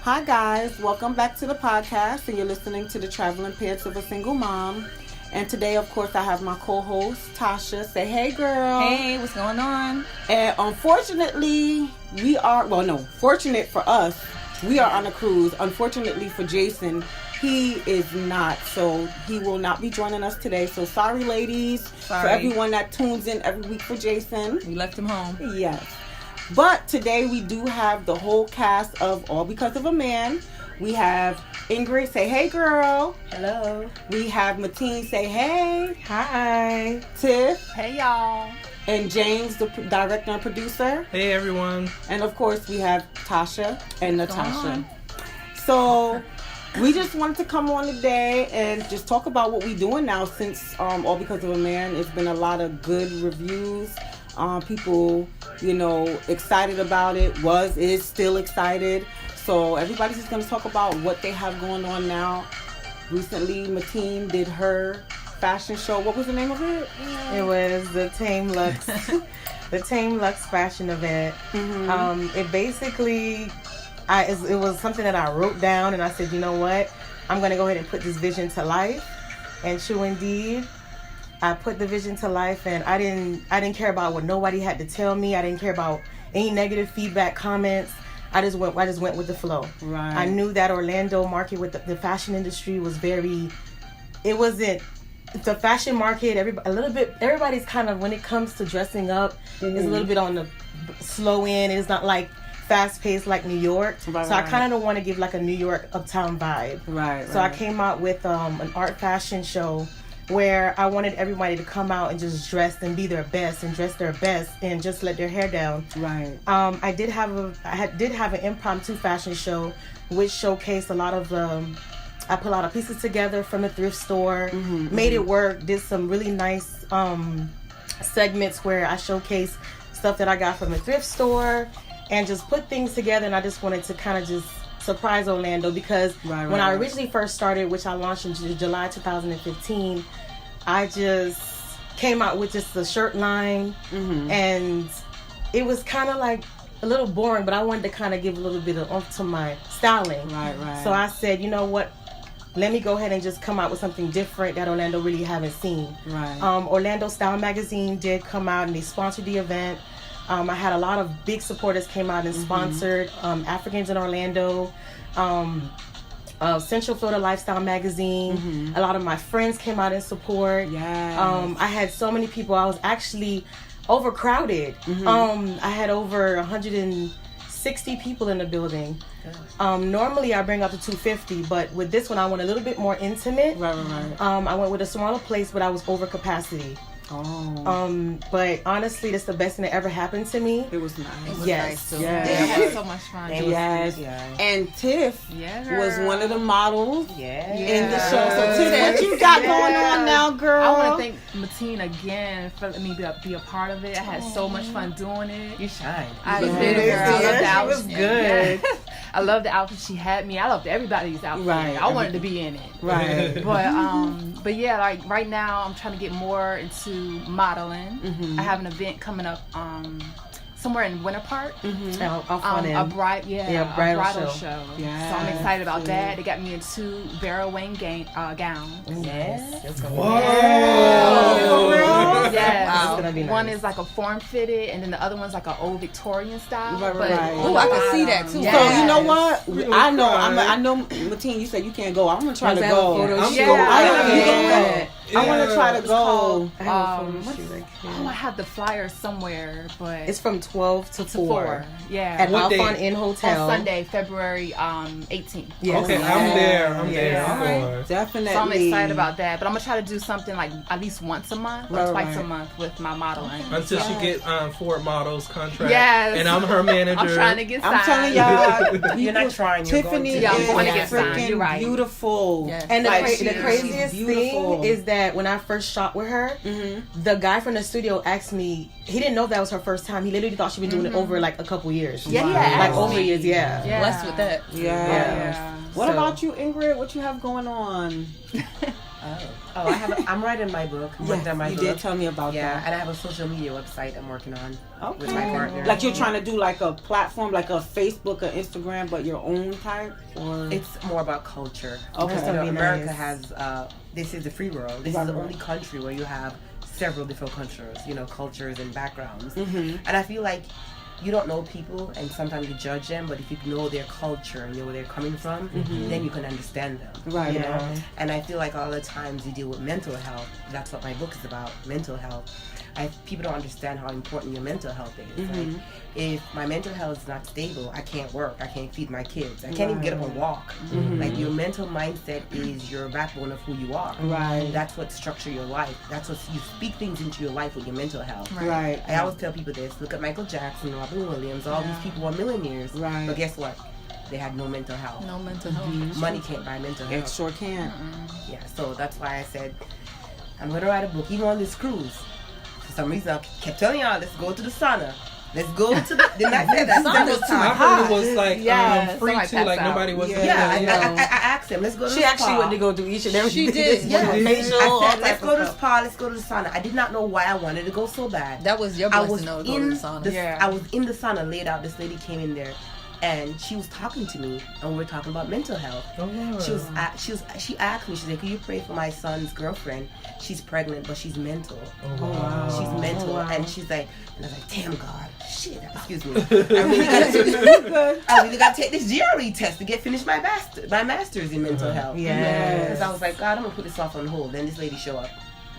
Hi guys, welcome back to the podcast, and you're listening to the Traveling Pants of a Single Mom. And today, of course, I have my co-host Tasha. Say hey, girl. Hey, what's going on? And unfortunately, fortunate for us, we are on a cruise. Unfortunately for Jason, he is not, so he will not be joining us today. So sorry, ladies, for everyone that tunes in every week for Jason. We left him home. Yes. But today we do have the whole cast of All Because of a Man. We have Ingrid, say hey, girl. Hello. We have Mateen, say hey. Hi. Tiff. Hey, y'all. And James, the director and producer. Hey, everyone. And of course, we have Tasha and Natasha. So we just wanted to come on today and just talk about what we're doing now since All Because of a Man. It's been a lot of good reviews. People, excited about it, is still excited. So everybody's just going to talk about what they have going on now. Recently, Mateen did her fashion show. What was the name of it? It was the Tame Lux, the Tame Lux fashion event. Mm-hmm. It basically, it was something that I wrote down, and I said, you know what, I'm going to go ahead and put this vision to life. And true indeed, I put the vision to life, and I didn't care about what nobody had to tell me. I didn't care about any negative feedback, comments. I just went with the flow. Right. I knew that Orlando market with the fashion industry was the fashion market. Everybody's kind of, when it comes to dressing up, is a little bit on the slow end. It's not like fast paced like New York. Right, so I kind of don't want to give like a New York uptown vibe. Right. So I came out with an art fashion show where I wanted everybody to come out and just dress and be their best and dress their best and just let their hair down. Right. I did have an impromptu fashion show which showcased a lot of I put a lot of pieces together from the thrift store, made it work, did some really nice segments where I showcased stuff that I got from the thrift store and just put things together, and I just wanted to kind of just surprise Orlando because when I originally first started, which I launched in July 2015, I just came out with just the shirt line, and it was kind of like a little boring, but I wanted to kind of give a little bit of oomph to my styling. Right. So I said, you know what, let me go ahead and just come out with something different that Orlando really haven't seen. Right. Orlando Style Magazine did come out and they sponsored the event. I had a lot of big supporters came out and sponsored Africans in Orlando, Central Florida Lifestyle Magazine. A lot of my friends came out in support. Yeah. I had so many people. I was actually overcrowded. I had over 160 people in the building. Normally I bring up to 250, but with this one I went a little bit more intimate. Right. I went with a smaller place, but I was over capacity. But honestly, that's the best thing that ever happened to me. It was nice. It was Yes. nice too. Yes. It was so much fun. Yes. And Tiff was one of the models in the show. So Tiff, what you got going on now, girl? I want to thank Mateen again for letting me be a part of it. I had so much fun doing it. You shine. I did, girl. I love the outfit. It was good. Yeah. I love the outfit she had me. I loved everybody's outfit. Right. I wanted to be in it. Right. But yeah, like right now I'm trying to get more into modeling. I have an event coming up somewhere in Winter Park. A bridal show. Yes. So I'm excited about that. They got me in 2 Vera Wang gowns. Yes. Whoa! Yes. Wow. It's gonna be nice. One is like a form fitted, and then the other one's like an old Victorian style. Right. Oh, I can see that too. Yeah. So you know what? I know, Mateen, you said you can't go. I'm gonna try to go. I want to try to go. I have the flyer somewhere, but It's from 12 to 4. Yeah. At What Alphon day? Inn Hotel. On Sunday, February 18th. Yes. Okay, Yes. I'm there. I'm Yes. there. Definitely. So I'm excited about that. But I'm gonna try to do something like at least once a month or twice a month with my modeling. Until she get Ford Models contract. Yes. And I'm her manager. I'm trying to get signed. I'm telling y'all, You're not trying. You're Tiffany going to. is I'm going to get signed. freaking You're right. beautiful. Yes. And the She's craziest beautiful. thing is that when I first shot with her, the guy from the studio asked me, he didn't know that was her first time. He literally thought she'd been doing it over like a couple years. Yeah, Like asked over me. years, yeah. Blessed with that. Yeah. Yeah. What So- about you, Ingrid? What you have going on? I'm writing my book. I'm working on my you book. did tell me about Yeah, that. and I have a social media website I'm working on with Okay. my partner. Like you're trying to do like a platform, like a Facebook or Instagram, but your own type, or It's more about culture. Okay. Because, America nice. has, this is the free world. This is the only country where you have several different cultures and backgrounds. Mhm. And I feel like you don't know people and sometimes you judge them, but if you know their culture and know where they're coming from, then you can understand them. right? You know? And I feel like all the times you deal with mental health, that's what my book is about, mental health. People don't understand how important your mental health is. Like, if my mental health is not stable, I can't work, I can't feed my kids, I can't even get up and walk. Like, your mental mindset is your backbone of who you are. Right. That's what structures your life. That's what you speak things into your life with your mental health. Right. I always tell people this. Look at Michael Jackson, Robin Williams. All these people are millionaires. Right. But guess what? They had no mental health. No mental health. Money can't buy mental It health. sure can. Yeah, so that's why I said, I'm going to write a book, even on this cruise. For some reason, I kept telling y'all, let's go to the sauna. Let's go to the... Didn't I say that several I times? heard it was like Yeah, free something too, like like that's nobody out. was. Yeah, I asked him, let's go to She the actually spa. went to go do each and every She did, yeah. yeah. Facial, I all said, type let's of go to the stuff. spa, let's go to the sauna. I did not know why I wanted to go so bad. That was your I blessing, was though, to go to in the sauna. Yeah. I was in the sauna laid out. This lady came in there, and she was talking to me, and we were talking about mental health. Oh, wow. She asked me. She said, "Could you pray for my son's girlfriend? She's pregnant, but she's mental. Oh, wow. She's mental." Oh, wow. And she's like, and I was like, "Damn God, shit, excuse me. I really gotta take this GRE test to finish my master's in mental health. Yes. Because I was like, God, I'm gonna put this off on hold. Then this lady show up.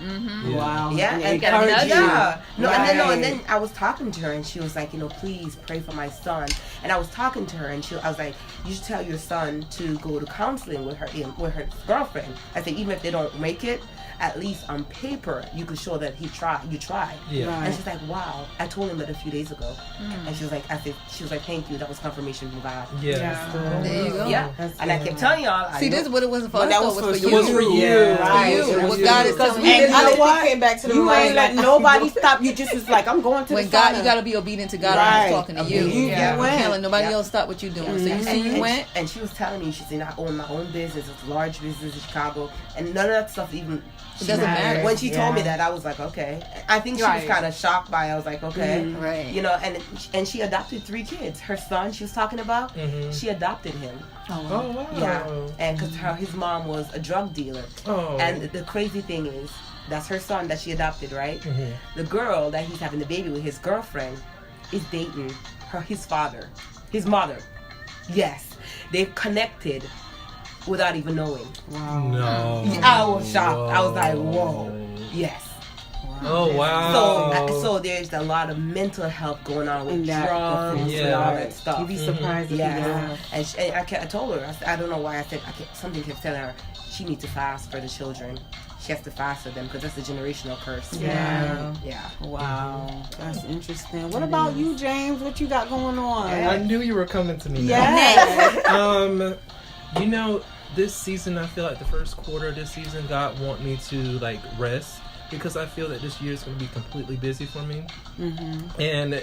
Mm-hmm. Wow. Yeah, and encourage you. yeah. No, Right. and then I was talking to her, and she was like, please pray for my son. And I was talking to her, and I was like, you should tell your son to go to counseling with her girlfriend. I said, even if they don't make it, at least on paper, you could show that you tried. Yeah. Right. And she's like, wow. I told him that a few days ago, and she was like, thank you. That was confirmation from God. Yeah. There you go. Yeah, That's and I good. kept telling y'all. See, this is what it wasn't for But us, that though. was It was for for you. you. It was for you. Yeah. Right. It was What you. God is Because telling we you. didn't you know know what? came back to the You right, ain't let like, nobody stop you. Just was like, I'm going to When the God, sauna. you got to be obedient to God Right. when He's talking to you. You You went. can't let nobody Yeah. else stop what you're doing. So you see, you and went. and she was telling me, she said, I own my own business. It's a large business in Chicago, and none of that stuff even. It doesn't matter. When she told me Yeah. that, I was like, okay. I think she was Right. kind of shocked by it. I was like, okay. Right. You know, and she adopted 3 kids. Her son, she was talking about, Mhm. she adopted him. Oh, wow. Oh, wow. Yeah, and because his mom was a drug dealer. Oh. And the crazy thing is, that's her son that she adopted, right? Mhm. The girl that he's having the baby with, his girlfriend, is dating his father, his mother. Yes, they've connected without even knowing. Wow. No. I was shocked. I was like, whoa. Yes. Oh, wow. So there's a lot of mental health going on with And that- drugs and Yeah. all that stuff. You'd be surprised if Yeah, you know. and I told her. I don't know why I said. Something kept telling her she needs to fast for the children. She has to fast for them because that's a generational curse. Yeah. Yeah. Wow. That's interesting. What about you, James? What you got going on? I knew you were coming to me. now. Yes. You know, this season, I feel like the first quarter of this season, God want me to like rest because I feel that this year is going to be completely busy for me. Mm-hmm. And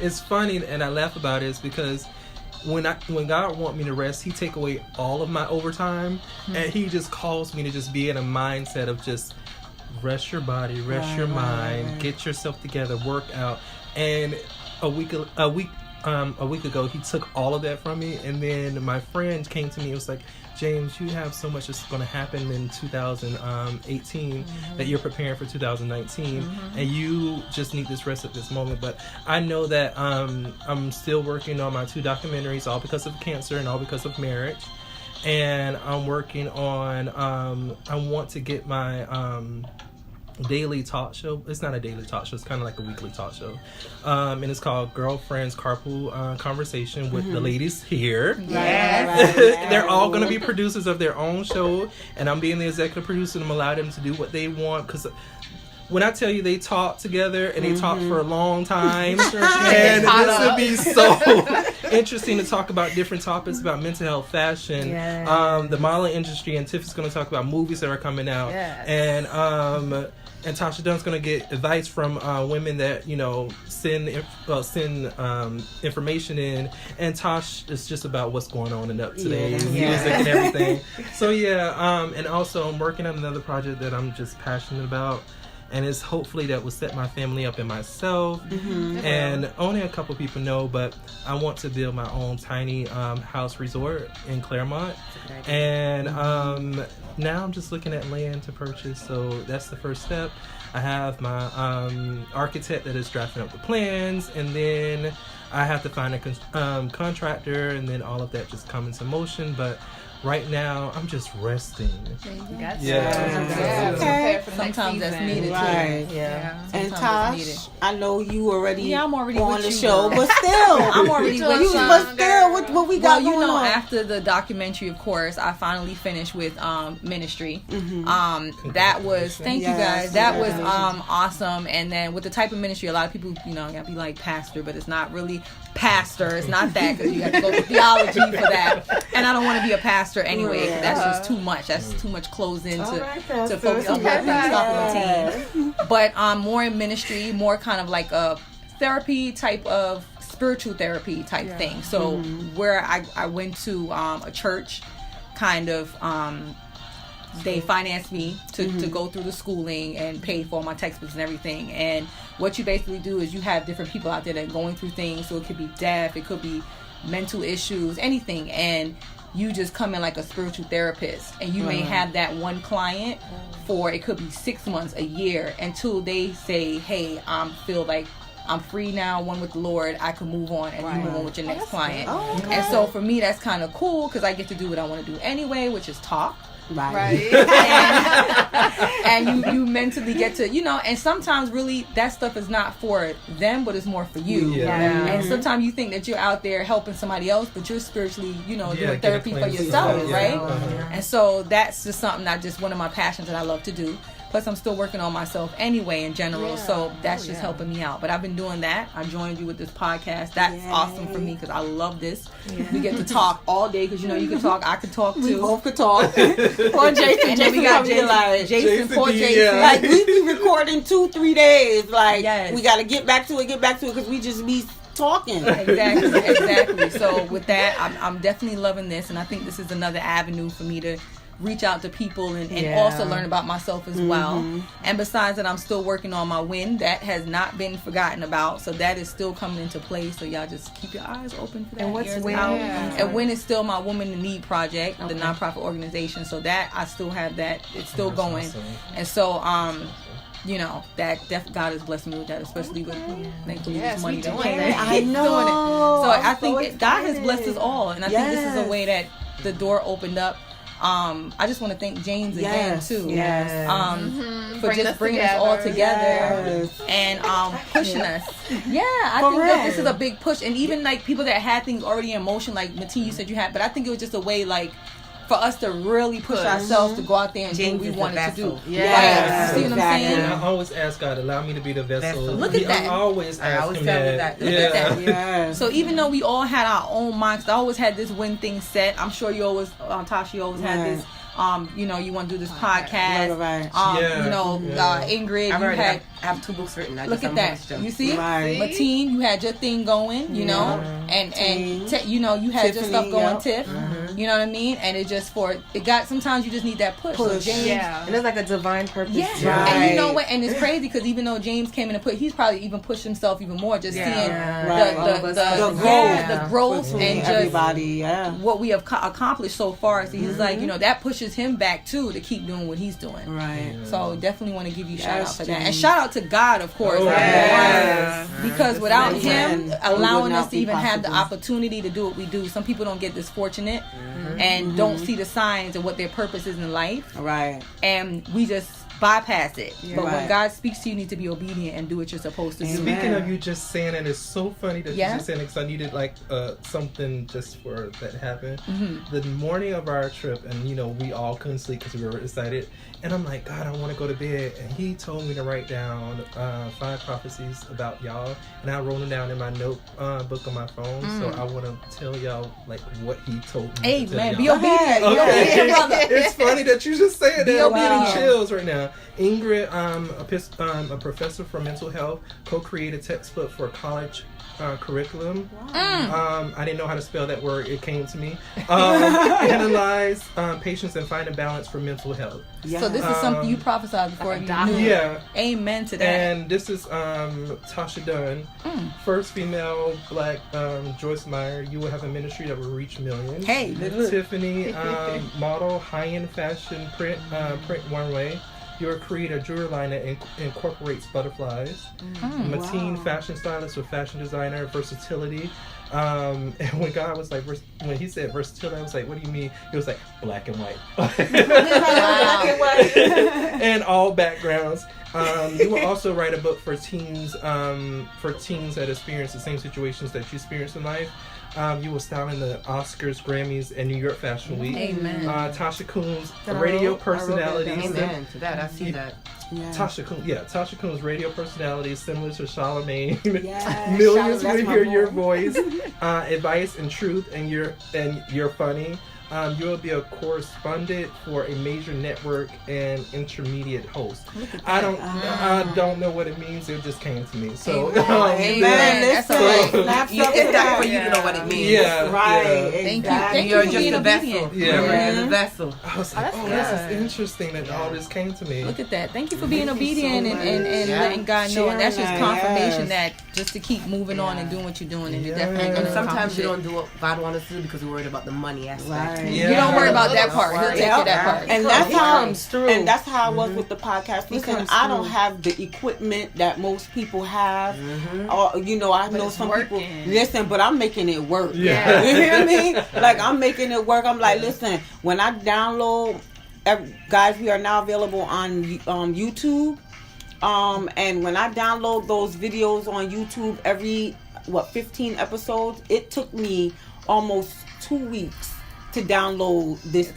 it's funny, and I laugh about it, is because when God want me to rest, He take away all of my overtime, and He just calls me to just be in a mindset of just rest your body, rest your mind, get yourself together, work out. And a week ago, He took all of that from me, and then my friend came to me and was like, James, you have so much that's going to happen in 2018 that you're preparing for 2019, and you just need this rest at this moment. But I know that I'm still working on my 2 documentaries, all because of cancer and all because of marriage. And I'm working on, I want to get my daily talk show. It's not a daily talk show. It's kind of like a weekly talk show. And it's called Girlfriends Carpool Conversation with the ladies here. Yes. They're all going to be producers of their own show. And I'm being the executive producer, and I'm allowing them to do what they want. Because when I tell you they talk together and they talk for a long time, and this would be so interesting to talk about different topics about mental health, fashion, the modeling industry, and Tiff is going to talk about movies that are coming out, Yes. and and Tasha Dunn's gonna get advice from women that send information in, and Tosh is just about what's going on and up today, and music and everything. So and also I'm working on another project that I'm just passionate about, and it's hopefully that will set my family up and myself. And only a couple people know, but I want to build my own tiny house resort in Claremont, and now I'm just looking at land to purchase, so that's the first step. I have my architect that is drafting up the plans, and then I have to find a contractor, and then all of that just comes into motion. But right now, I'm just resting. Okay. Sometimes that's needed right. too. Yeah. And Tosh, I know you already. I'm already on the you, show, girl. but still, I'm already with you. But still, what we got going on? After the documentary, of course, I finally finished with ministry. That was thank you guys. That was awesome. And then with the type of ministry, a lot of people, gotta be like pastor, but it's not really pastor. It's not that, because you have to go to theology for that. And I don't want to be a pastor anyway. That's just too much. That's too much closing to focus on work and stuff with the team. But more in ministry, more kind of like a therapy type of spiritual therapy type thing. So where I went to a church, kind of they financed me to go through the schooling and pay for all my textbooks and everything. And what you basically do is you have different people out there that are going through things. So it could be deaf, it could be mental issues, anything. And you just come in like a spiritual therapist, and you may have that one client for, it could be 6 months, a year, until they say, hey, I feel like I'm free now, one with the Lord, I can move on, and you move on with your next client. And so for me, that's kind of cool, because I get to do what I want to do anyway, which is talk. Right. And you mentally get to, and sometimes really that stuff is not for them, but it's more for you. And sometimes you think that you're out there helping somebody else, but you're spiritually, doing therapy for yourself, right? And so that's just something one of my passions that I love to do. Plus, I'm still working on myself anyway in general, so that's just helping me out. But I've been doing that. I joined you with this podcast. That's awesome for me, because I love this. We get to talk all day, because you can talk, I can talk too. We both could talk. Poor Jason. And then we got Jason, poor Jason. Like, we be recording 2-3 days. Like, we got to get back to it, because we just be talking. Exactly. So with that, I'm definitely loving this, and I think this is another avenue for me to reach out to people and also learn about myself as well. And besides that, I'm still working on my win. That has not been forgotten about, so that is still coming into play. So y'all just keep your eyes open for that. And what's WIN? And WIN is still my Woman in Need project, the nonprofit organization. So that I still have that. It's still going. Awesome. And so that God has blessed me with that, especially with this money that came in. I know. So I think God has blessed us all, and I think this is a way that the door opened up. I just want to thank James again too, for just bringing us all together and pushing us. I think that this is a big push, and even like people that had things already in motion, like Mateen, you said you had, but I think it was just a way like for us to really push ourselves to go out there and do what we wanted to do. You see what I'm saying? And I always ask God, allow me to be the vessel. Look at that. I always ask him that. Look at that. So even though we all had our own minds, I always had this WIN thing set. I'm sure you always, Tasha, you always had this. You want to do this podcast. Ingrid, I have 2 books written. Look at that. You see? Mateen, you had your thing going, you know, and you had your stuff going, Tiff. You know what I mean? And it just sometimes you just need that push. So James, and it's like a divine purpose. And you know what? And it's crazy because even though James came in and he's probably even pushed himself even more, just seeing the growth and just what we have accomplished so far. So he's like, that pushes him back too to keep doing what he's doing. Right. So definitely want to give you shout out for that, and shout out to God, of course, because without Him allowing us to even have the opportunity to do what we do, some people don't get this fortunate and don't see the signs of what their purpose is in life. Right. And we just bypass it. But when God speaks to you, you need to be obedient and do what you're supposed to do. Speaking of you just saying it, it's so funny that you just saying it, because I needed like something just for that happened. The morning of our trip, and we all couldn't sleep because we were excited, and I'm like, God, I want to go to bed, and He told me to write down 5 prophecies about y'all, and I wrote them down in my notebook on my phone. So I want to tell y'all like what He told me. Hey man, be obedient. Be obedient, brother. It's funny that you just saying that. I'm getting chills right now. Ingrid, a professor for mental health, co-created textbook for college curriculum. Wow. I didn't know how to spell that word. It came to me. Analyze patients and find a balance for mental health. Yeah. So this is something you prophesied before you knew. Yeah. Amen to that. And this is Tasha Dunn, first female Black Joyce Meyer. You will have a ministry that will reach millions. Hey, Tiffany, model, high-end fashion print one way. You'll create a jewelry line that incorporates butterflies. Mateen, fashion stylist with fashion designer, versatility. And when God was like, when he said versatility, I was like, what do you mean? He was like, black and white. Black and white. And all backgrounds. You will also write a book for teens that experience the same situations that you experience in life. You will style in the Oscars, Grammys, and New York Fashion Week. Amen. Tasha Coons, radio personality. Amen to that. I see that. Yeah. Tasha Coons, radio personality similar to Charlamagne. Yes, millions will hear your voice, advice and truth, and you're funny. You will be a correspondent for a major network and intermediate host. I don't know what it means. It just came to me. So Amen. That's it's not for you to know what it means. Yeah, right. Yeah. Thank you. You're just a vessel. Yeah, you're the vessel. I was like, this is interesting that all this came to me. Look at that. Thank you for being obedient and letting God know. And that's just confirmation that just to keep moving on and doing what you're doing, and you're definitely going to sometimes we don't do what God wants us to do because we're worried about the money aspect. Right. Yeah. You don't worry about that part. He'll take care of that part. And that's how comes through. And that's how I was with the podcast. Listen, I don't have the equipment that most people have. Or, I know some people. Listen, but I'm making it work. Yeah. You hear me? Like, I'm making it work. I'm like, listen, when I download, guys, we are now available on YouTube. And when I download those videos on YouTube, every 15 episodes, it took me almost 2 weeks to download this.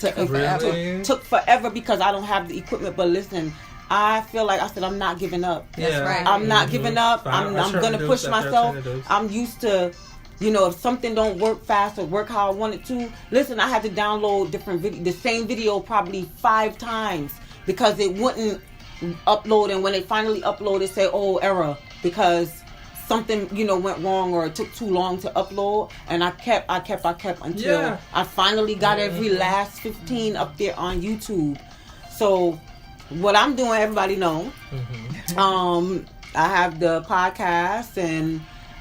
Took forever because I don't have the equipment. But listen, I feel like I said I'm not giving up. That's right. I'm not giving up. I'm gonna push myself. I'm used to, if something don't work fast or work how I want it to. Listen, I had to download the same video probably 5 times because it wouldn't upload, and when it finally uploaded, it said, "Oh, error," because something went wrong or it took too long to upload. And I kept until I finally got every last 15 up there on YouTube. So what I'm doing, everybody know. I have the podcast, and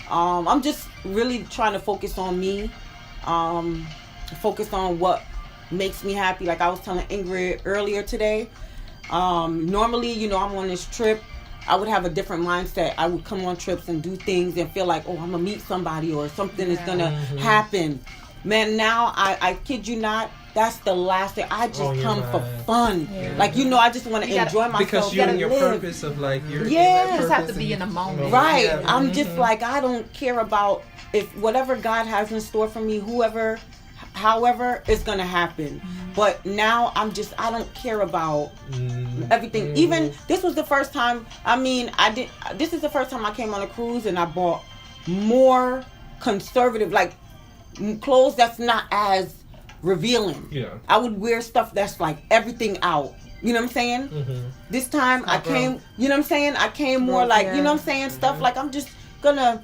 I'm just really trying to focus on me, focus on what makes me happy. Like I was telling Ingrid earlier today, normally, I'm on this trip, I would have a different mindset. I would come on trips and do things and feel like, I'm going to meet somebody or something is going to happen. Man, now, I kid you not, that's the last thing. I just come for fun. Yeah. Like, I just want to enjoy myself. Because you're in your purpose of like, you're you just have to be in the moment. Right. Yeah. I'm just like, I don't care about if whatever God has in store for me, however, it's going to happen. But now I don't care about everything. Even, this was the first time, this is the first time I came on a cruise and I bought more conservative, like clothes that's not as revealing. Yeah. I would wear stuff that's like everything out. You know what I'm saying? This time I came, you know what I'm saying? I came more like, you know what I'm saying? Stuff like I'm just going to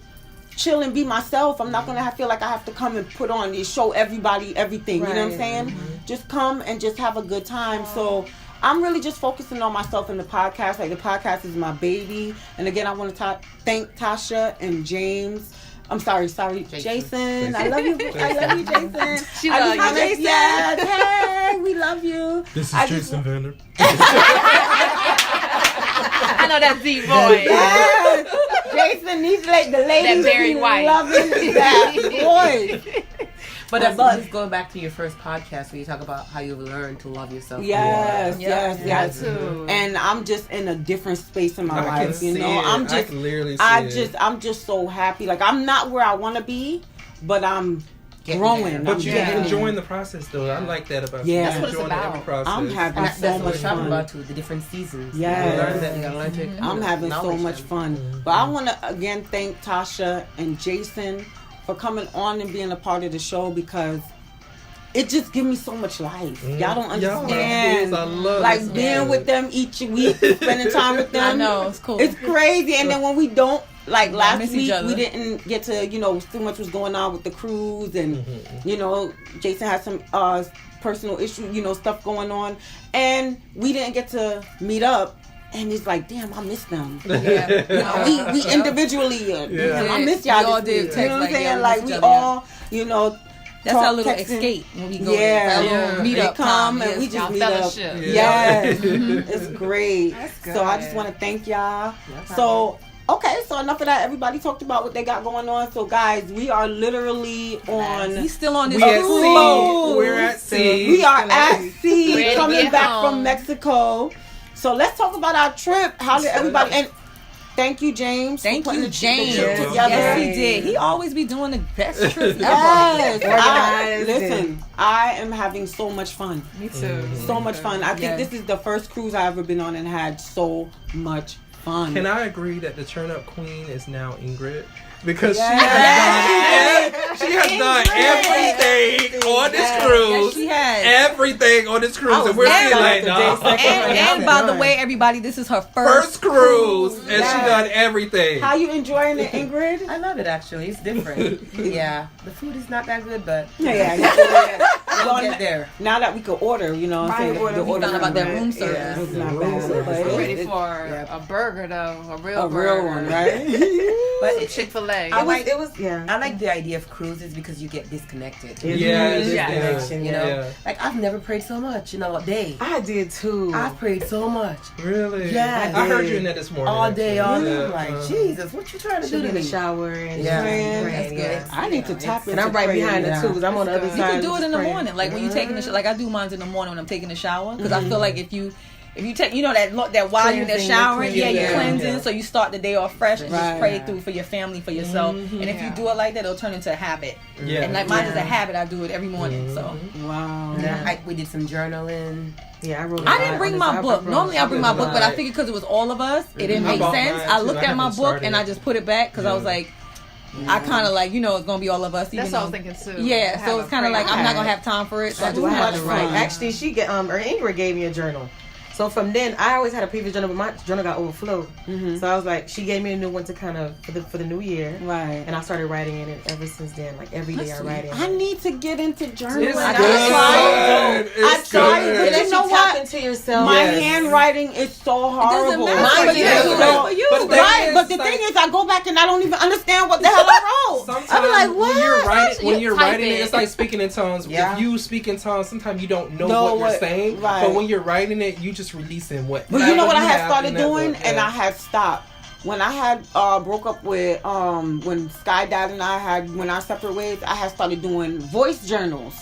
chill and be myself. I'm not going to feel like I have to come and put on and show everybody everything. Right. You know what I'm saying? Just come and just have a good time. So I'm really just focusing on myself in the podcast. Like the podcast is my baby. And again, I want to thank Tasha and James. I'm sorry, Jason. I love you. I love you, Jason. She loves you, Jason. Yes. Hey, we love you. This is Jason Vander. I know that deep voice. Yes. Jason, these the ladies that Barry White loving that voice. But that's going back to your first podcast where you talk about how you've learned to love yourself. Yes. Too. And I'm just in a different space in my life. I'm just so happy. Like I'm not where I want to be, but I'm growing. But you're enjoying the process, though. I like that about you. That's what it's about. Every process. I'm having so much fun. About the different seasons. Yes. I'm having so much fun. But I want to again thank Tasha and Jason for coming on and being a part of the show, because it just gives me so much life. Y'all don't understand. I love like being with them each week, spending time with them. I know, it's cool. It's crazy. And then when we don't, like last week, we didn't get to, too much was going on with the cruise, and Jason had some personal issue, stuff going on, and we didn't get to meet up. And it's like, damn, I miss them. Yeah. We individually, I miss y'all. We all did text, you know what I'm saying? Like we all, that's our little escape when we go. Meet up, come and we just meet up. Yes, it's great. So I just want to thank y'all. So. Okay, so enough of that. Everybody talked about what they got going on. So, guys, we are literally on... We still on this cruise. We're at sea. We are at sea, coming back from Mexico. So, let's talk about our trip. How did everybody... And thank you, James. Thank you, James. Together. Yes, he did. He always be doing the best trips ever. Yes. Listen, I am having so much fun. Me too. So much fun. I think this is the first cruise I've ever been on and had so much fun. Can I agree that the turn up queen is now Ingrid? Because she has done everything on this cruise. Yes, she has. Everything on this cruise. And we're still like, no. And by the way, everybody, this is her first cruise. And she done everything. How you enjoying it, Ingrid? I love it, actually. It's different. Yeah. The food is not that good, but we'll get there. Now that we can order, we found about that room service. It's not bad. We're ready for a burger, though. A real one, right? But Chick-fil-A. I like the idea of cruises because you get disconnected. Connection, Like I've never prayed so much in a day. I did too. I prayed so much. Really? Yeah. I heard you in that this morning. All day, all day. I'm like, Jesus, what you trying to do? In the shower and That's good. I need to tap into and I'm right behind it too because I'm on the other side. You can do it in the morning, like when you taking the shower. Like I do mine in the morning when I'm taking the shower because I feel like if you take, that while you're in there showering, you're cleansing, so you start the day off fresh and just pray through for your family, for yourself. And if you do it like that, it'll turn into a habit. Yeah. And like mine is a habit. I do it every morning. So wow. We did some journaling. Yeah, I didn't bring my book. Normally I bring my book, but I figured because it was all of us, it didn't make sense. I looked at my book and I just put it back because I was like, I kind of like, it's going to be all of us. That's what I was thinking too. Yeah, so it's kind of like I'm not going to have time for it. So I do have to write. Actually, Ingrid gave me a journal. So from then, I always had a previous journal, but my journal got overflowed. So I was like, she gave me a new one to kind of for the new year, right? And I started writing in it ever since then. Like every day, I write in. I need to get into journaling. I tried, but you know what? Into yourself. My handwriting is so horrible. It doesn't matter. Right, but the thing is, I go back and I don't even understand what the hell I wrote. Sometimes I be like, what? When you're writing it, it's like speaking in tongues. If you speak in tongues, sometimes you don't know what you're saying. Right. But when you're writing it, you just releasing what. But you know what I had started doing, and I had stopped when I had broke up with when Sky died and I had went our separate ways. I had started doing voice journals.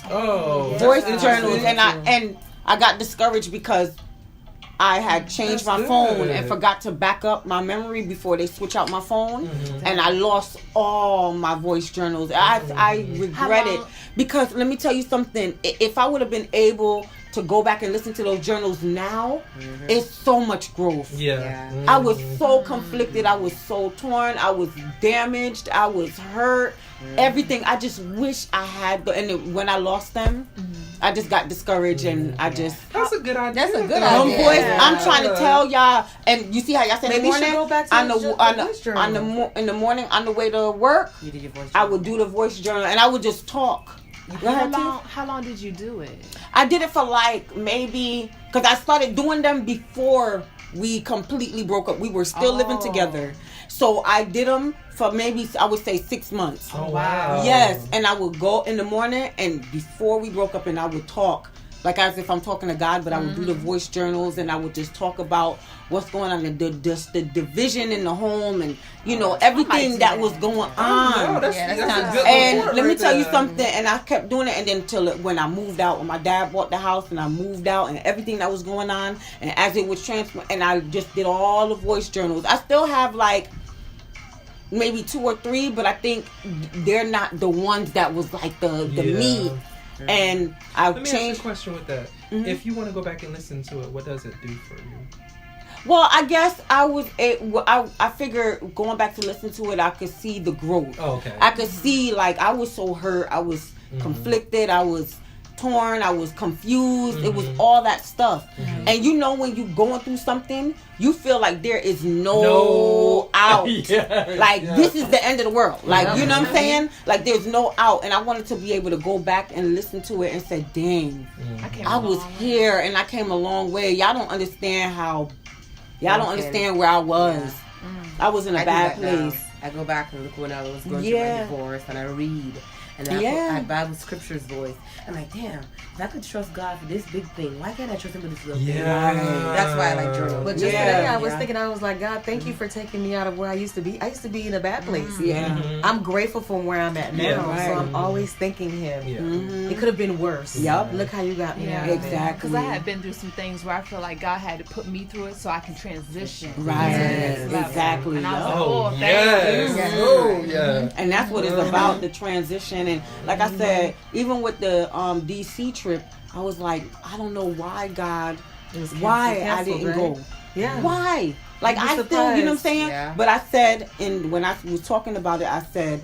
Voice journals, and I got discouraged because I had changed my phone and forgot to back up my memory before they switch out my phone, and I lost all my voice journals. I regret it because let me tell you something. If I would have been able to go back and listen to those journals now, it's so much growth. I was so conflicted. I was so torn. I was damaged. I was hurt. Everything. I just wish I had. And when I lost them, I just got discouraged, and I just. That's a good idea. That's a good idea. Voice, I'm trying to tell y'all, and you see how y'all said in the morning. Go back to in the morning on the way to work, you did your voice I would do the voice journal, and I would just talk. How long did you do it? I did it for like maybe because I started doing them before we completely broke up. We were still living together, so I did them for maybe I would say 6 months. Oh wow! Yes, and I would go in the morning, and before we broke up, and I would talk like as if I'm talking to God, but I would do the voice journals, and I would just talk about what's going on, the division in the home, and everything that was going on. That's a good and let me tell you something, and I kept doing it, and then till when I moved out, when my dad bought the house, and I moved out, and everything that was going on, and as it was transferred, and I just did all the voice journals. I still have like maybe 2 or 3, but I think they're not the ones that was like the meat. And Let me ask you a question with that. If you want to go back and listen to it, what does it do for you? Well, I guess I figure going back to listen to it, I could see the growth. Oh, okay. I could see, like, I was so hurt. I was conflicted. I was torn, I was confused. It was all that stuff. And you know, when you going through something, you feel like there is no out. This is the end of the world. Like, you know what I'm saying? Like, there's no out. And I wanted to be able to go back and listen to it and say, dang, I was here and I came a long way. Y'all don't understand where I was. I was in a bad place. Now. I go back and look when I was going through my divorce, and I read, and I Bible scriptures voice. I'm like, damn, if I could trust God for this big thing, why can't I trust Him for this little thing? That's why I like journaling. But just today, I was thinking, I was like, God, thank you for taking me out of where I used to be. I used to be in a bad place. I'm grateful for where I'm at now, so I'm always thanking Him. It could have been worse. Look how you got me out. Exactly. Because I had been through some things where I feel like God had to put me through it so I can transition. Exactly. And I was like, thank you. And that's what it's about, the transition. And like I said, even with the DC trip, I was like, I don't know why God, why I didn't go. Why? Like, I still, you know what I'm saying? But I said, and when I was talking about it, I said,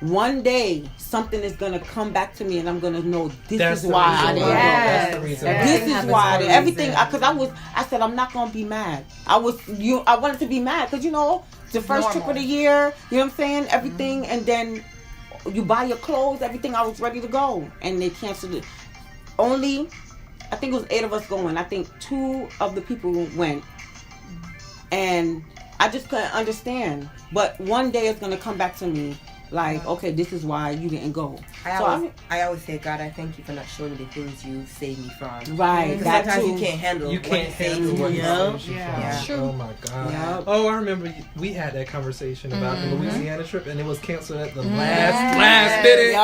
one day something is gonna come back to me, and I'm gonna know this is why I didn't go. This is why I didn't. Everything, because I said I'm not gonna be mad. I wanted to be mad because the first trip of the year, you know what I'm saying? Everything, and then you buy your clothes, everything. I was ready to go, and they canceled it. Only, I think it was 8 of us going. I think 2 of the people went, and I just couldn't understand. But one day it's gonna come back to me. Like, okay, this is why you didn't go. I always say, God, I thank you for not showing me the things you saved me from. Right. Because sometimes you can't handle what you True. Oh my God. Oh, I remember we had that conversation about the Louisiana trip, and it was canceled at the last minute.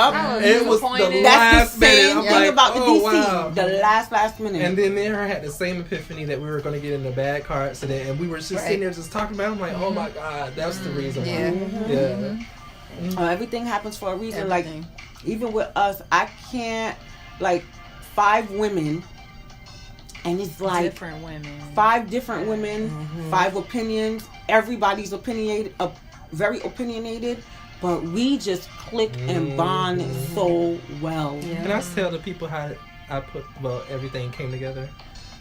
It was the last minute. That's the same thing about the DC. The last minute. And then there I had the same epiphany that we were going to get in a bad car accident, and we were just sitting there just talking about it. I'm like, oh my God, that's the reason why. Everything happens for a reason. Like, even with us, I can't, 5 women, and it's like different women. 5 different women, 5 opinions. Everybody's very opinionated, but we just click and bond so well. Can I tell the people how everything came together?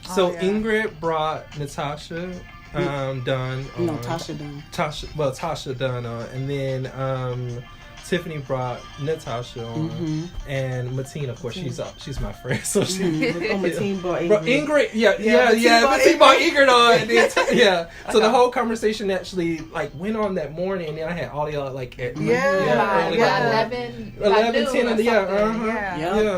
So Ingrid brought Natasha Dunn. Tasha Dunn. Tasha Dunn on, and then Tiffany brought Natasha on, and Mateen, of course, she's my friend, so she. Mateen brought Ingrid. Mateen brought Ingrid on, and then, So the whole conversation actually went on that morning, and then I had all y'all at 11, 10,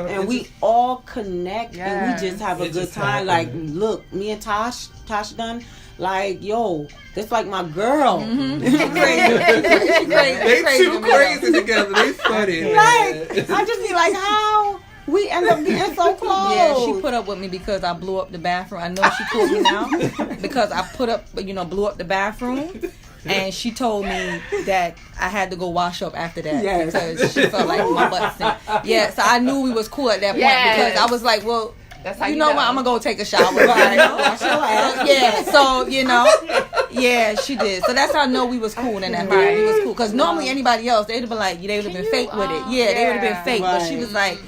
and we all connect, and we just have a good time. Like, look, me and Tasha Dunn. Like, yo, that's like my girl. They too crazy together. They funny. I just be like, how we end up getting so close. Yeah, she put up with me because I blew up the bathroom. I know she pulled me now because I blew up the bathroom. And she told me that I had to go wash up after that because she felt like my butt stank. Yeah, so I knew we was cool at that point because I was like, well, that's how you know what? I'm gonna go take a shower. She did. So that's how I know we was cool in that moment. We was cool because normally anybody else they'd have been like, they would have been fake with it. They would have been fake, but she was like,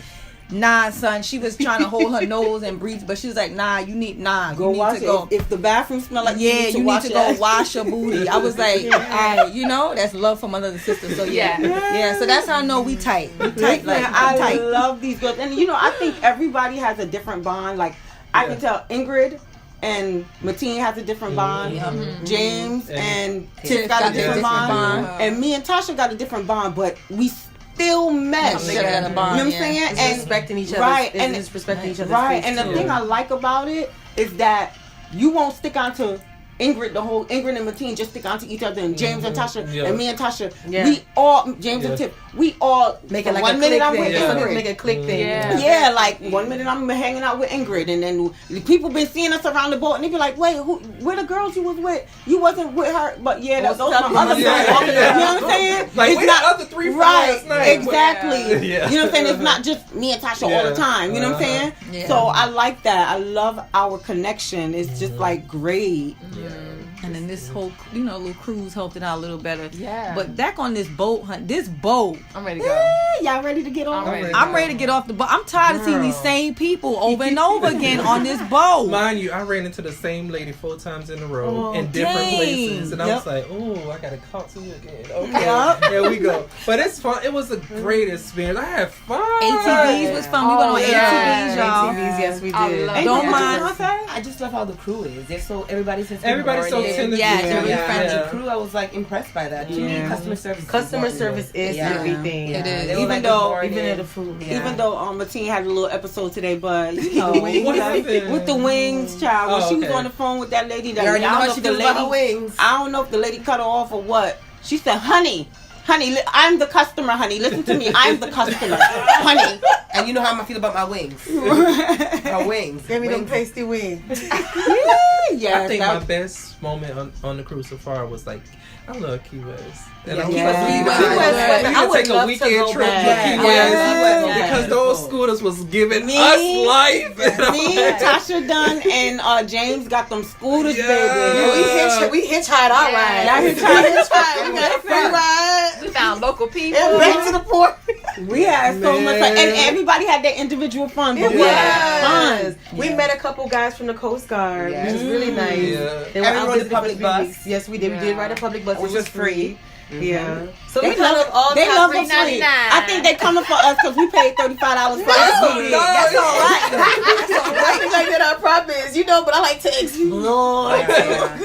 nah, son. She was trying to hold her nose and breathe, but she was like, nah, you need go wash it. If the bathroom smell like you need to go wash your booty. I was like, that's love from another sister. So so that's how I know we tight. I love these girls, and I think everybody has a different bond. Like I can tell Ingrid and Mateen has a different bond. James and Tiff got a different bond, and me and Tasha got a different bond, but we still mesh. You know what I'm saying? And respecting each other. Right. And it's respecting each other. Right. And the thing I like about it is that you won't stick onto Ingrid and Mateen just stick onto each other, and James and Tasha and me and Tasha. We all and Tiff. We all make it like 1 minute I'm with Ingrid. Make a click thing. Like 1 minute I'm hanging out with Ingrid, and then people been seeing us around the boat, and they be like, "Wait, where the girls you was with? You wasn't with her, but those my other friends." You know what I'm saying? Like it's not other 3 friends last night. Exactly. You know what I'm saying? It's not just me and Tasha all the time. You know what I'm saying? So I like that. I love our connection. It's just great. And and then this whole, little cruise helped it out a little better. Yeah. But back on this boat, I'm ready to go. Y'all ready to get on? I'm ready to get off the boat. I'm tired of seeing these same people over and over again on this boat. Mind you, I ran into the same lady 4 times in a row in different places, and I was like, "Oh, I gotta talk to you again." Okay, there we go. But it's fun. It was a great experience. I had fun. ATVs was fun. We went on ATVs, y'all. ATVs, yes, we did. Don't mind. I just love how the crew is. They're so everybody's so tender. Yeah, they're really friendly. The crew, I was like impressed by that. To me, customer service is everything. It is. Even though the food. Even though Mateen had a little episode today, but you know, what happened? with the wings, child. When she was on the phone with that lady, I don't know if the lady, I don't know if the lady cut her off or what. She said, "Honey, I'm the customer, honey. Listen to me. I'm the customer, honey." And you know how I feel about my wings. My wings. Give me them pasty wings. Yeah, I think my best moment on the cruise so far was like, I love Key West. And I would take a weekend trip to Key West because those scooters was giving us life. Me, Tasha Dunn, and James got them scooters, baby. We hitchhiked our ride. We got a free ride. We found local people. And back to the port. We had so much fun, and everybody had their individual fun. But we had fun. We met a couple guys from the Coast Guard, which was really nice. Yeah. And we rode the public bus. Yes, we did. We did ride a public bus, which was free. Mm-hmm. Yeah. So they we love all. They love us $3.99. free. I think they coming for us because we paid $35 for us. That's all right. That's all right. Like that, I promise. But I like to explore.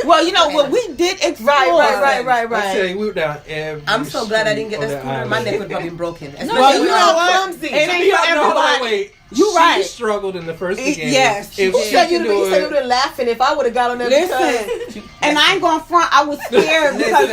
Well, what we did explore. Right. I tell you, we were down every I'm so glad I didn't get that scooter. island. My neck would have been broken. Well, you know what? Clumsy. It ain't for everybody. Wait. You right. She struggled in the first beginning. Yes. If Who she said you could would do have it. been laughing if I would have got on there? Listen, and I ain't going front. I was scared because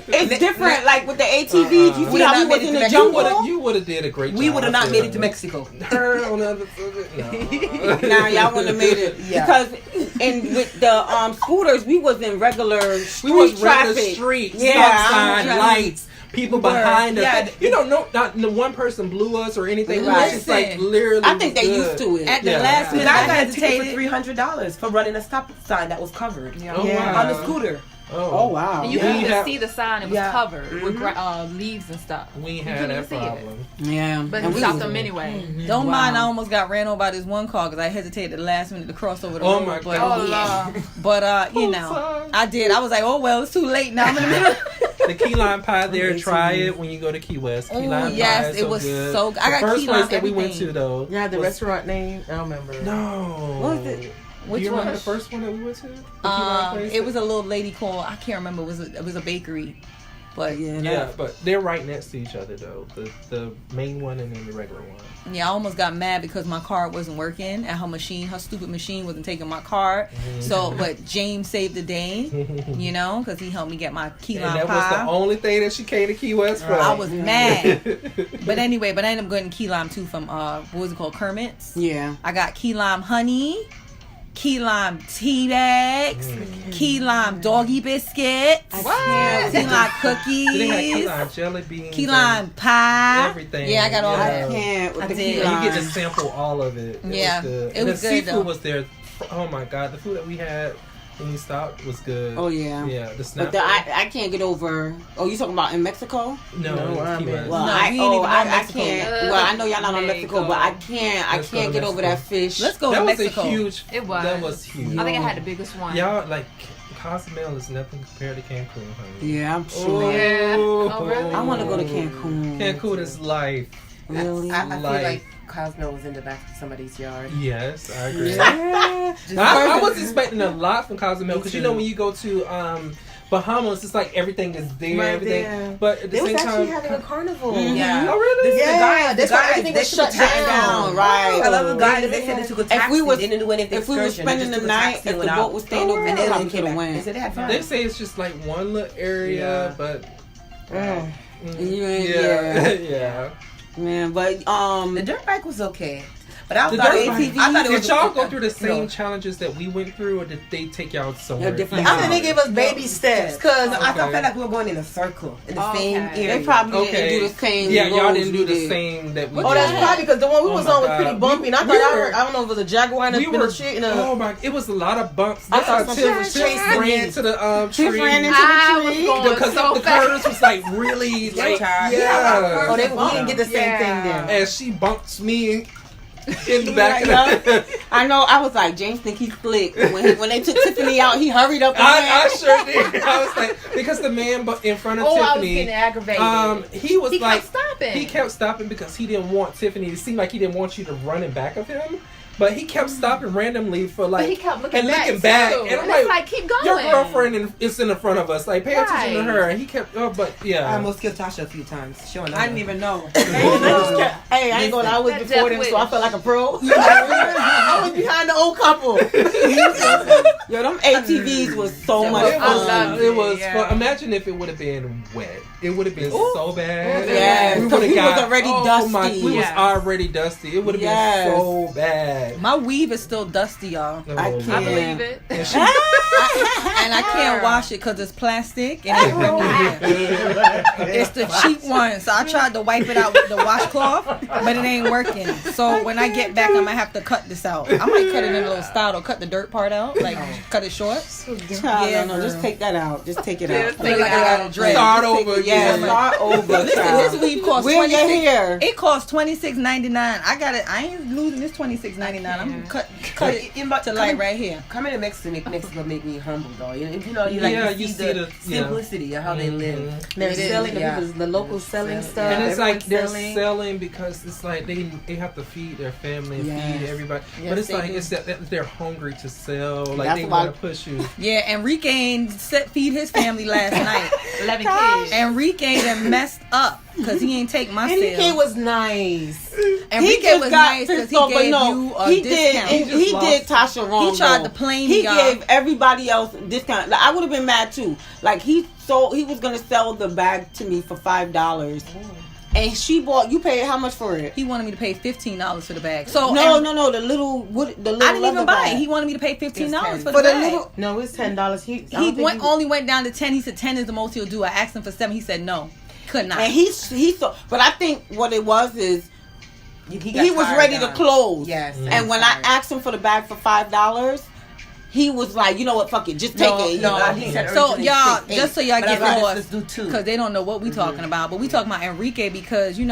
it's different. Like with the ATVs, you see how we was in the jungle. You would have did a great job. We would have not made it to Mexico. Her on the other side. Nah, y'all wouldn't have made it because with the scooters, we was in regular street traffic. Streets, yeah, stop sign, lights. People behind us. Yeah. Not one person blew us or anything. Right. It was just like literally. I think they used to it. At the last minute, I I got a ticket hesitated. for $300 for running a stop sign that was covered Oh, wow. on the scooter. Oh wow! And you couldn't even see the sign; it was covered with leaves and stuff. We had that problem. Yeah, but we stopped them anyway. Don't mind, I almost got ran over by this one car because I hesitated at the last minute to cross over the road. My but, God! But I did. I was like, oh well, it's too late now. I'm in the middle. The key lime pie there, try it when you go to Key West. Key lime yes, pie is it was good. so good. I got the first key place lime that we went everything. to though. Yeah, the restaurant name. I don't remember. No. What was it? Do you remember the first one that we went to? The key lime place? It was a little lady called, I can't remember. It was a bakery. But but they're right next to each other though. The main one and then the regular one. Yeah, I almost got mad because my card wasn't working and her stupid machine wasn't taking my card. So, but James saved the day, because he helped me get my key lime pie. And that was the only thing that she came to Key West for. I was mad. But anyway, I ended up getting key lime too from what was it called, Kermit's. Yeah, I got key lime honey, key lime tea bags, key lime doggy biscuits, key lime cookies, they had key lime jelly beans, key lime pie, everything. Yeah, I got all I that. can't. With I the did. key And lime. you get to sample all of it. Yeah, was good. it was the good, seafood though. was there. Oh my God, the food that we had when we stopped was good. Oh yeah. Yeah, the snap. But I can't get over. Oh, you talking about in Mexico? No, Key West. Well, No, we ain't even on I Mexico. can't. Well, I know y'all not on Mexico, but I can't get over that fish. Let's go that to was Mexico. a huge. It was. That was huge. I think I had the biggest one. Y'all like Cozumel is nothing compared to Cancun, honey. Yeah, I'm sure. Yeah. Oh, really? I want to go to Cancun. Cancun is life. Really? I feel like Cosmo was in the back of somebody's yard. Yes, I agree. Yeah. I was expecting a lot from Cozumel because when you go to Bahamas, it's like everything is there, Right everything. there. But at the They was same actually time, having a carnival. Yeah. oh really? Yeah, that's why everything they was shut took time down. Right. I love the guys. They said they took a taxi. They didn't do anything. If we were spending the night, if the boat was staying over, and we they probably didn't could have They went. said they had fun. They say it's just like one little area, but Yeah. yeah. Man, but The dirt bike was okay. But I The thought dirt ATV. bike. I thought it Did was y'all go through the same challenges that we went through, or did they take y'all somewhere? different I think they gave us baby steps because I felt like we were going in a circle in the same area. They probably didn't do the same. Yeah, y'all roads didn't do we the did. same that we Oh, did. that's probably because the one we was my on was God. pretty bumpy. And I We thought were- I don't know if it was a Jaguar and We a were, shit and oh my! It was a lot of bumps. I That's how thought some Tiff shit was chasing ran me. to the She tree. ran into I the was tree. going Because so the fast. curves was like really like yeah. Oh, we didn't get the same thing then. And she bumps me in the back of the. I know. I was like, James think he's slick. When they took Tiffany out, he hurried up. I sure did. I was like, because the man in front of I was Tiffany, getting aggravated. he was He like, kept stopping. He kept stopping because he didn't want Tiffany. It seemed like he didn't want you to run in back of him. But he kept stopping randomly for like, But he kept looking and back, looking back, too. and I'm And it's like, keep going. Your girlfriend is in the front of us. Like, pay attention to Right. her. And he kept, but yeah. I almost killed Tasha a few times. Showing I didn't even know. Hey, I ain't gonna. I was That before death them, so I wish. felt like a pro. I was behind the old couple. Yo, them ATVs was so much It was, fun. it was Yeah. fun. Imagine if it would have been wet. It would have been so bad. Yes, we 'cause would have we was got already we was Yes. already dusty. It would have Yes. been so bad. My weave is still dusty, y'all. Oh, I my can't. I believe it. And she- And I can't wash it because it's plastic and it's ripping. It's the cheap one. So I tried to wipe it out with the washcloth, but it ain't working. So when I get back, I'm going to have to cut this out. I might cut it in a little style or cut the dirt part out. Like, cut it short. Child, no, just take that out. Just take it out. Look like I got a dread. Start over Yeah, again. start over. Listen, child. this weave costs Wear your hair. $26. It costs $26.99. I got it. I ain't losing this $26.99. I'm gonna cut it to like right here. Coming to Mexico make me humble though. You know, you like Yeah, you you see see the the- yeah. simplicity of how they live. They're It is, selling yeah. the local selling stuff. And it's like Everyone's they're selling because it's like they have to feed their family and feed everybody. Yes, but it's they like do. it's that they're hungry to sell. Like That's they why- want to push you. Yeah, Enrique ain't feed his family last night. 11 kids. Enrique done messed up because he ain't take my NK sale. was nice. Enrique just was got nice because pissed off, he but gave no, you a he discount. did. He He just did Tasha wrong. He tried though. to play me, He y'all. gave everybody else discount. Like, I would have been mad too. Like he was gonna sell the bag to me for $5, and she bought. You paid how much for it? He wanted me to pay $15 for the bag. So No, and no, the little I didn't even leather buy bag. it. He wanted me to pay $15 for For the the bag. little. No, it's $10. He Only went down to 10. He said 10 is the most he'll do. I asked him for 7. He said no, could not. And he so. But I think what it was is he was tired ready on. to close. Yes. And when I asked him for the bag for $5, he was like, you know what, fuck it, just take it. No, You know? he said So originally y'all, 6, just so y'all 8, get but I lost, let's do 2. because they don't know what we talking about, but we talking about Enrique because we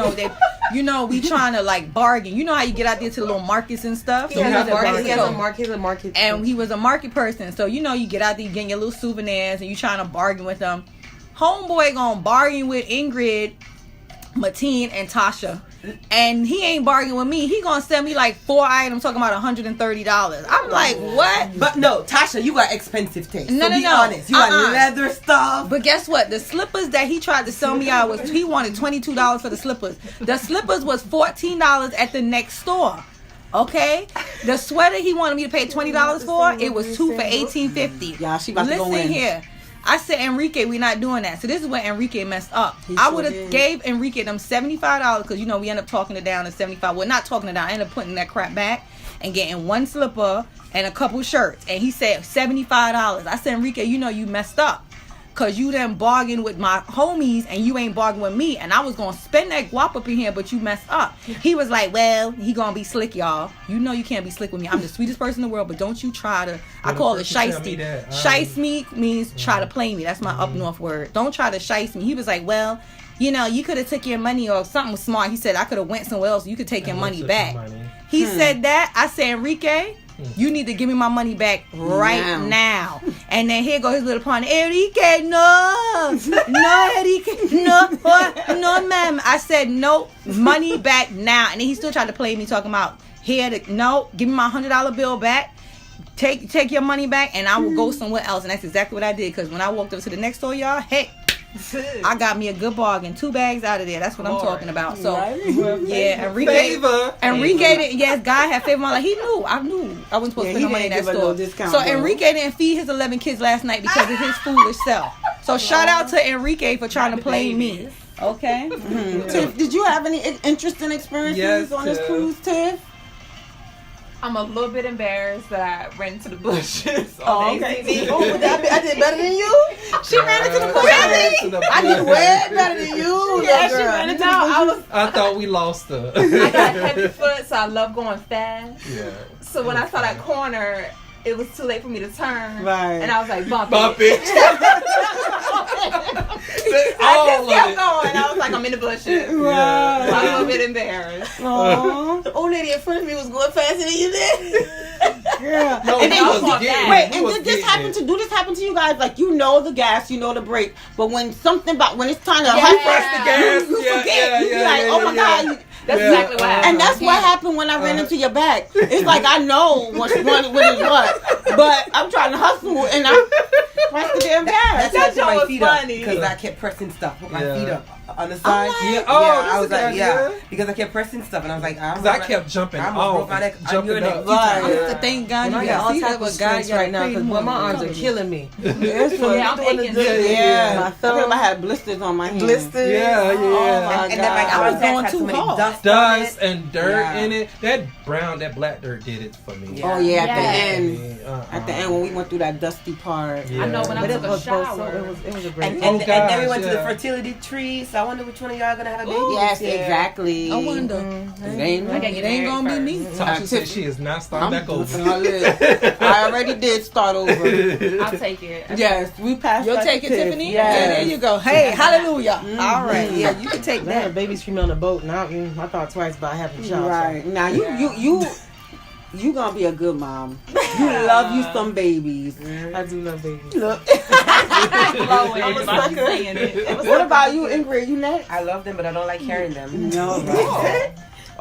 trying to like bargain. You know how you get out there to the little markets and stuff. He has a market. He has a So- market. and he was a market person, so you get out there, you getting your little souvenirs, and you trying to bargain with them. Homeboy gonna bargain with Ingrid, Mateen, and Tasha, and he ain't bargaining with me. He gonna send me like 4 items talking about $130. I'm like, what? But no, Tasha, you got expensive taste. No, so no, be no. honest. You got Uh-uh. leather stuff. But guess what? The slippers that he tried to sell me out he wanted $22 for the slippers. The slippers was $14 at the next store. Okay, the sweater he wanted me to pay $20 for, it was 2 for $18.50. Yeah, she about to go Listen in. here. I said, Enrique, we're not doing that. So this is where Enrique messed up. He I sure would have did. gave Enrique them $75 because we end up talking it down to $75. Well, not talking it down. I ended up putting that crap back and getting one slipper and a couple shirts. And he said $75. I said, Enrique, you messed up. Cause you done bargain with my homies and you ain't bargain with me, and I was gonna spend that guap up in here, but you messed up. He was like, well, he gonna be slick, y'all. You can't be slick with me. I'm the sweetest person in the world, but don't you try to. I call it shiesty. Shiest me means try to play me. That's my up north word. Don't try to shiest me. He was like, well, you could have took your money or something was smart. He said I could have went somewhere else. You could take your money back. He said that. I said, Enrique, you need to give me my money back right now. And then here go his little partner, Enrique, no, Enrique, no, ma'am. I said, no, money back now. And then he still tried to play me talking about, give me my $100 bill back. Take your money back and I will go somewhere else. And that's exactly what I did. Because when I walked up to the next store, y'all, hey, I got me a good bargain. 2 bags out of there. That's what I'm talking about. So, yeah, Enrique didn't, yes, God had favor my life. He knew. I knew I wasn't supposed to spend no money in that store. So, Enrique didn't feed his 11 kids last night because of his foolish self. So, shout out to Enrique for trying to play me. Okay? Tiff, did you have any interesting experiences Yes, on this Tiff. cruise, Tiff? I'm a little bit embarrassed that I ran into the bushes on the ATV. Oh, I did better than you? She ran into the bushes? Really? I did way better than you. Yeah, she ran into the bushes. I thought we lost her. I got heavy foot, so I love going fast. Yeah. So when I saw that corner, it was too late for me to turn. Right. And I was like, bump it. I just kept going. I was like, I'm in the bushes. Right. So I'm a little bit embarrassed. Aww. The old lady in front of me was going faster than you did. Yeah. No, And we then was you getting wait, it. We and was did this getting happen it. to do this happen to you guys? Like you know the gas, you know the brake, but when something about when it's time to Yeah. hustle, Press the gas. you Yeah, forget. yeah, You be yeah, like, yeah, oh my yeah. god. That's Yeah. exactly what happened. And that's what happened when I ran into your back. It's like I know what's what is what, but I'm trying to hustle and I press the damn gas. That's That why I was put my feet up funny. because I kept pressing stuff with my Yeah. feet up on the side. like- Yeah. Oh, yeah, that's I was a good like, yeah, idea. because I kept pressing stuff, and I was like, Because I kept jumping I almost off, broke my neck, jumping your neck. up. Right. I thank God And you I got got all see type that of was guys strength right now because my arms are killing me. It's Yeah, I'm aching. Yeah, My I feel like I had blisters on my hands. Blisters. Yeah, yeah. Oh my And then my God. I was contacts going had too so many hard. dust on Dust it. and dirt Yeah. in it. That black dirt did it for me. Yeah. Oh yeah, at Yeah. the end. At the end when we went through that dusty part. Yeah. I know when I But it took a was both, so shower. it was a great And, Oh, and, gosh, and then we went to the yeah. fertility tree, so I wonder which one of y'all gonna have a baby. Yes, this year. exactly. I wonder. It ain't, I gotta It get ain't gonna be married me. Tasha said she is not starting back over. I already did start over. I'll take it. Yes, we passed. You'll that take it, tip. Tiffany? Yes. Yeah, there you go. Hey, hallelujah. All right. Yeah, you can take I had a that. baby screaming on the boat, and I thought twice about having a child. Right now, you gonna be a good mom. You love you some babies. I do love babies. Look. Blowing. I'm a I'm sucker. saying it. What about you, Ingrid? You next? I love them, but I don't like carrying them. No.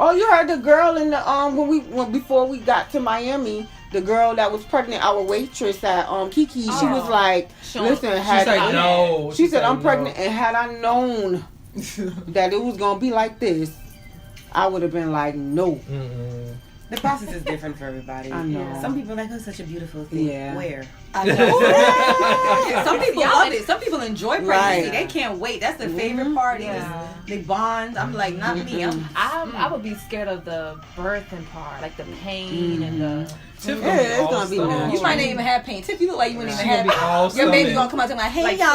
Oh, you heard the girl in the before we got to Miami, the girl that was pregnant, our waitress at Kiki. She was like, "Listen, She's like, no. She said, "I'm no. pregnant, and had I known that it was gonna be like this, I would have been like, no." Mm-mm. The process is different for everybody. I know. Some people are like, oh, such a beautiful thing. Yeah. Where? I know. Some people love it. Some people enjoy pregnancy. Right. They can't wait. That's their favorite part. Yeah. They bond. I'm like, not me. I would be scared of the birthing part, like the pain and the. Tiff Yeah, it's gonna be awesome. nice. You might not even have pain. Tiff, you look like you wouldn't even She have gonna be all Your baby stomach. gonna come out to my hey Like y'all.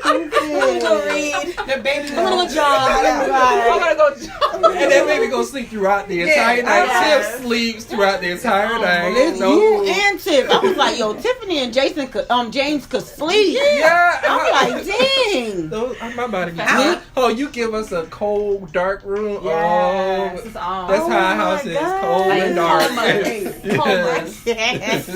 I'm gonna read. The baby I'm gonna go jog. I'm gonna go jump. And that baby gonna sleep throughout the entire night. Yes. Tiff sleeps throughout the entire night. It's No- you and Tiff. I was like, yo, Tiffany and Jason could, James could sleep. Yeah. I'm like, dang. Those, my body be tired. Oh, you give us a cold, dark room. Yes, Oh, it's on. that's how our my house is. God. Cold Like, and dark. Homeless. Yes.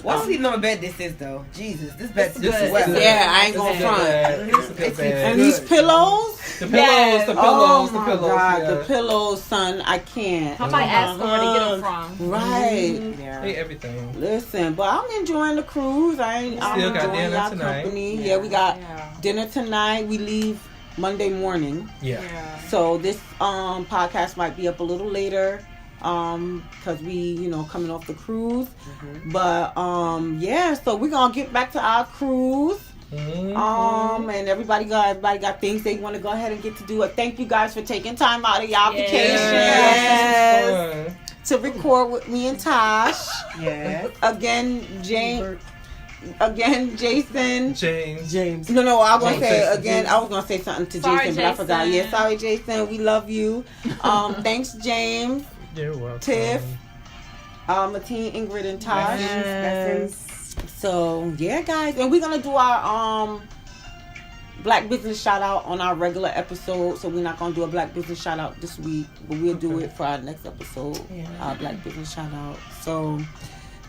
What sleep number bed this is, though? Jesus, this bed's This just is well. good. Yeah, I ain't This gonna is front. bad. This is good bad. And these pillows? The pillows, Yes. the pillows, Oh my the pillows. God, yeah. the pillows, son. I can't. I might ask her where to get them from. Right. Yeah. Hey, everything. Listen, but I'm enjoying the cruise. I'm Still got enjoying dinner y'all tonight. company. Yeah, we got Yeah. dinner tonight. We leave Monday morning. Yeah. So this podcast might be up a little later. Because we, coming off the cruise. But yeah, so we're gonna get back to our cruise. Mm-hmm. And everybody got things they want to go ahead and get to do. Thank you guys for taking time out of y'all vacation Yes. to record with me and Tosh. Yeah. Again, Jason. James. No, I was gonna Jason. say again. I was gonna say something to Sorry, Jason, but I forgot. Jason. Yeah, sorry, Jason. We love you. Thanks, James, You're welcome. Tiff, Mateen, Ingrid, and Tosh. So yeah, guys, and we're gonna do our Black Business shout out on our regular episode. So we're not gonna do a Black Business shout out this week, but we'll do it for our next episode. Our Black Business shout out. So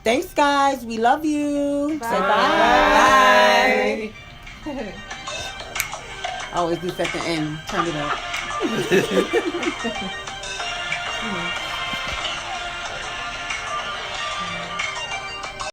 thanks, guys. We love you. Say bye. Bye. I always do this at the end. Turn it up.